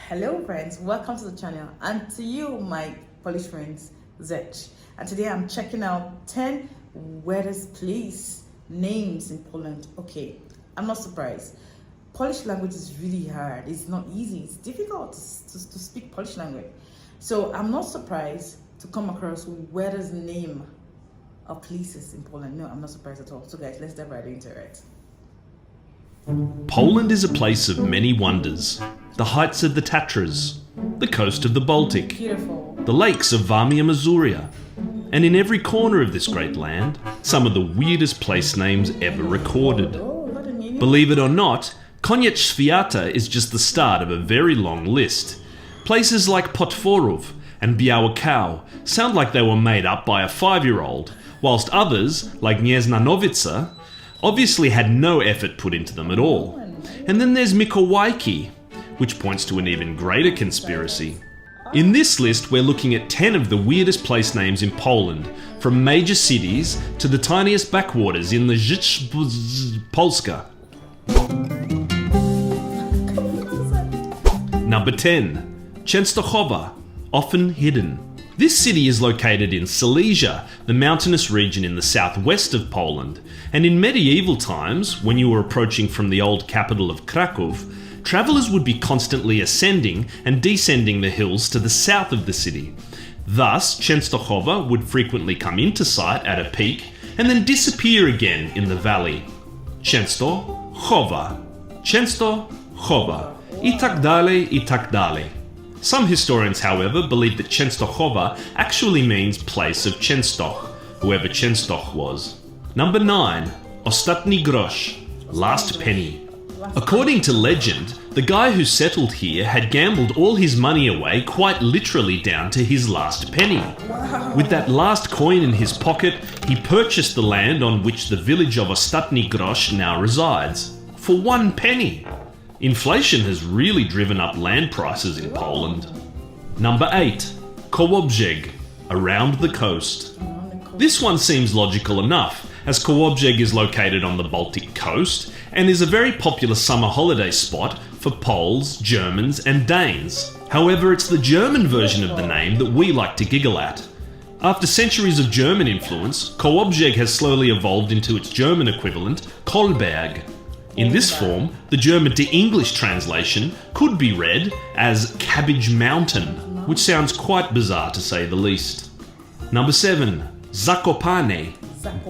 Hello friends, welcome to the channel, and to you my Polish friends, Zech. And today I'm checking out 10 weirdest place names in Poland. Okay, I'm not surprised. Polish language is really hard. It's not easy. It's difficult to speak Polish language. So I'm not surprised to come across weirdest name of places in Poland. No, I'm not surprised at all. So guys, let's dive right into it. Poland is a place of many wonders. The heights of the Tatras, the coast of the Baltic, Beautiful. the lakes of Warmia Mazuria, and in every corner of this great land, some of the weirdest place names ever recorded. Oh, what a meaning. Believe it or not, Koniec Świata is just the start of a very long list. Places like Potworów and Biała Cow sound like they were made up by a 5-year-old, whilst others, like Gniezna obviously had no effort put into them at all. And then there's Mikołajki, which points to an even greater conspiracy. In this list, we're looking at 10 of the weirdest place names in Poland, from major cities to the tiniest backwaters in the Polska. Number 10. Częstochowa, often hidden. This city is located in Silesia, the mountainous region in the southwest of Poland, and in medieval times, when you were approaching from the old capital of Kraków, travellers would be constantly ascending and descending the hills to the south of the city. Thus, Częstochowa would frequently come into sight at a peak and then disappear again in the valley. Częstochowa, Częstochowa, i tak dalej, i tak dalej. Some historians, however, believe that Częstochowa actually means place of Częstoch, whoever Częstoch was. Number 9. Ostatni grosz, last penny. According to legend, the guy who settled here had gambled all his money away, quite literally down to his last penny. With that last coin in his pocket, he purchased the land on which the village of Ostatni grosz now resides, for 1 penny. Inflation has really driven up land prices in Poland. Number 8. Kołobrzeg, around the coast. This one seems logical enough, as Kołobrzeg is located on the Baltic coast and is a very popular summer holiday spot for Poles, Germans and Danes. However, it's the German version of the name that we like to giggle at. After centuries of German influence, Kołobrzeg has slowly evolved into its German equivalent, Kolberg. In this form, the German to English translation could be read as Cabbage Mountain, which sounds quite bizarre to say the least. Number 7. Zakopane,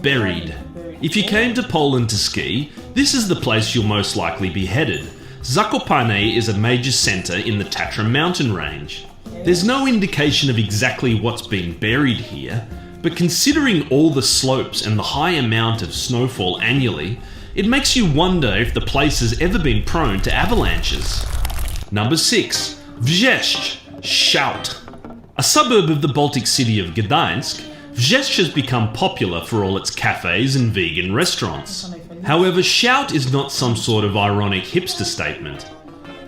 buried. If you came to Poland to ski, this is the place you'll most likely be headed. Zakopane is a major centre in the Tatra mountain range. There's no indication of exactly what's been buried here, but considering all the slopes and the high amount of snowfall annually, it makes you wonder if the place has ever been prone to avalanches. Number 6. Wrzeszcz, shout. A suburb of the Baltic city of Gdańsk, Wrzeszcz has become popular for all its cafes and vegan restaurants. However, shout is not some sort of ironic hipster statement.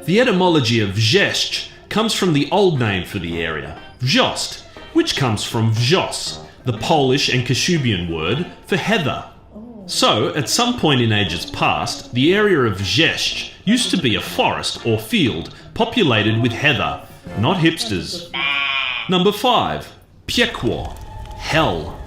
The etymology of Wrzeszcz comes from the old name for the area, Wrzost, which comes from wrzos, the Polish and Kashubian word for heather. So, at some point in ages past, the area of Wrzeszcz used to be a forest or field populated with heather, not hipsters. Number 5. Piekło, hell.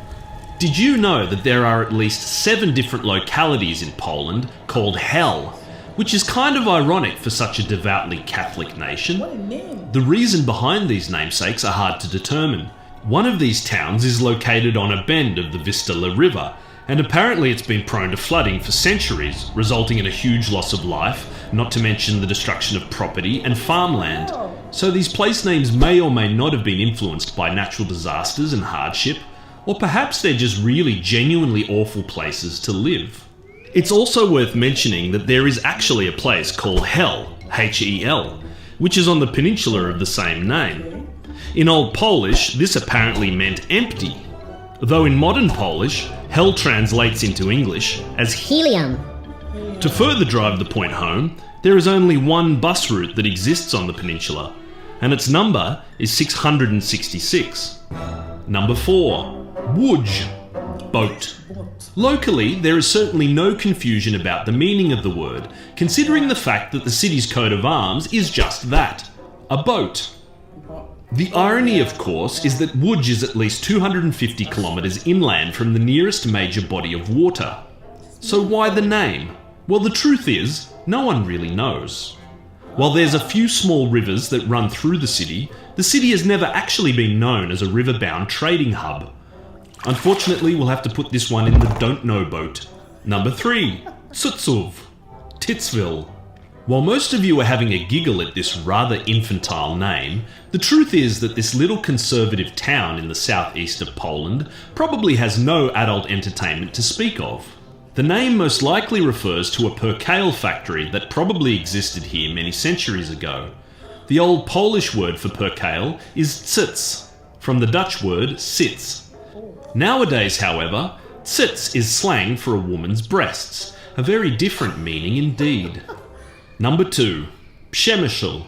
Did you know that there are at least 7 different localities in Poland called Hell, which is kind of ironic for such a devoutly Catholic nation? What a name. The reason behind these namesakes are hard to determine. One of these towns is located on a bend of the Vistula River, and apparently it's been prone to flooding for centuries, resulting in a huge loss of life, not to mention the destruction of property and farmland. So these place names may or may not have been influenced by natural disasters and hardship, or perhaps they're just really genuinely awful places to live. It's also worth mentioning that there is actually a place called Hel, H-E-L, which is on the peninsula of the same name. In Old Polish, this apparently meant empty, though in modern Polish, Hell translates into English as helium. To further drive the point home, there is only one bus route that exists on the peninsula, and its number is 666. Number 4. Łódź, boat. Locally, there is certainly no confusion about the meaning of the word, considering the fact that the city's coat of arms is just that, a boat. The irony, of course, is that Łódź is at least 250 kilometers inland from the nearest major body of water. So why the name? Well, the truth is, no one really knows. While there's a few small rivers that run through the city has never actually been known as a river-bound trading hub. Unfortunately, we'll have to put this one in the don't know boat. Number 3, Tsutzów, Titsville. While most of you are having a giggle at this rather infantile name, the truth is that this little conservative town in the southeast of Poland probably has no adult entertainment to speak of. The name most likely refers to a percale factory that probably existed here many centuries ago. The old Polish word for percale is cyc, from the Dutch word sits. Nowadays, however, cyc is slang for a woman's breasts, a very different meaning indeed. Number 2, Przemysl.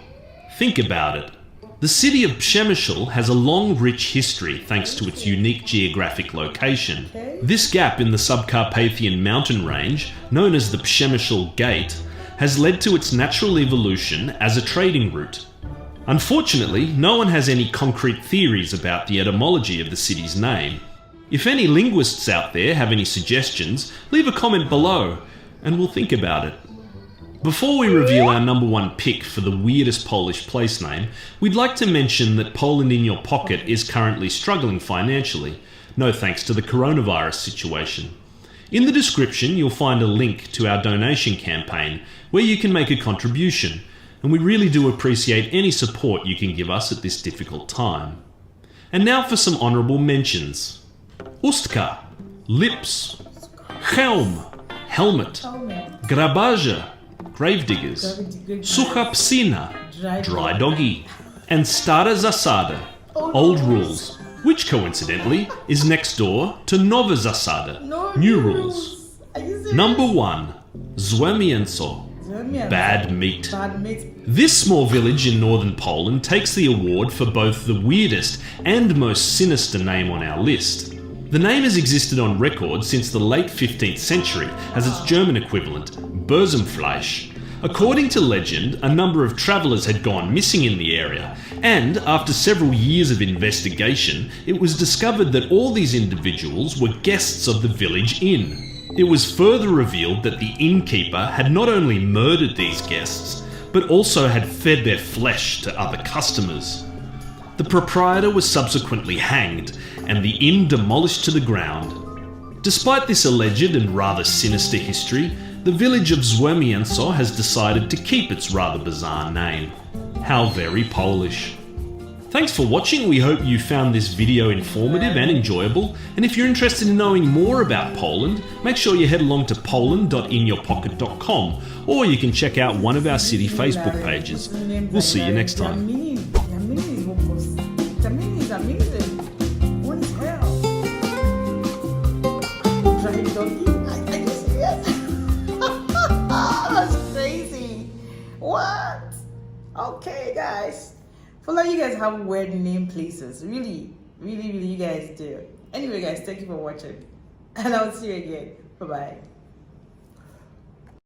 Think about it. The city of Przemysl has a long, rich history thanks to its unique geographic location. This gap in the Subcarpathian mountain range, known as the Przemysl Gate, has led to its natural evolution as a trading route. Unfortunately, no one has any concrete theories about the etymology of the city's name. If any linguists out there have any suggestions, leave a comment below, and we'll think about it. Before we reveal our number 1 pick for the weirdest Polish place name, we'd like to mention that Poland in Your Pocket is currently struggling financially, no thanks to the coronavirus situation. In the description, you'll find a link to our donation campaign where you can make a contribution, and we really do appreciate any support you can give us at this difficult time. And now for some honourable mentions. Ustka, Lips, Helm, Helmet, Grabarze, Gravediggers, Sucha Psina, Dry Doggy, and Stara Zasada, Old Rules, which coincidentally is next door to Nowe Zasady, New Rules. Number 1, Złe Mięso, Bad Meat. This small village in northern Poland takes the award for both the weirdest and most sinister name on our list. The name has existed on record since the late 15th century as its German equivalent, Börsenfleisch. According to legend, a number of travellers had gone missing in the area, and after several years of investigation, it was discovered that all these individuals were guests of the village inn. It was further revealed that the innkeeper had not only murdered these guests, but also had fed their flesh to other customers. The proprietor was subsequently hanged, and the inn demolished to the ground. Despite this alleged and rather sinister history, the village of Złe Mięso has decided to keep its rather bizarre name. How very Polish. Thanks for watching. We hope you found this video informative and enjoyable. And if you're interested in knowing more about Poland, make sure you head along to poland.inyourpocket.com, or you can check out one of our city Facebook pages. We'll see you next time. What is hell? Dry Doggy? Are you serious? That's crazy. What? Okay, guys. I feel like you guys have weird name places. Really, you guys do. Anyway, guys, thank you for watching. And I'll see you again. Bye-bye.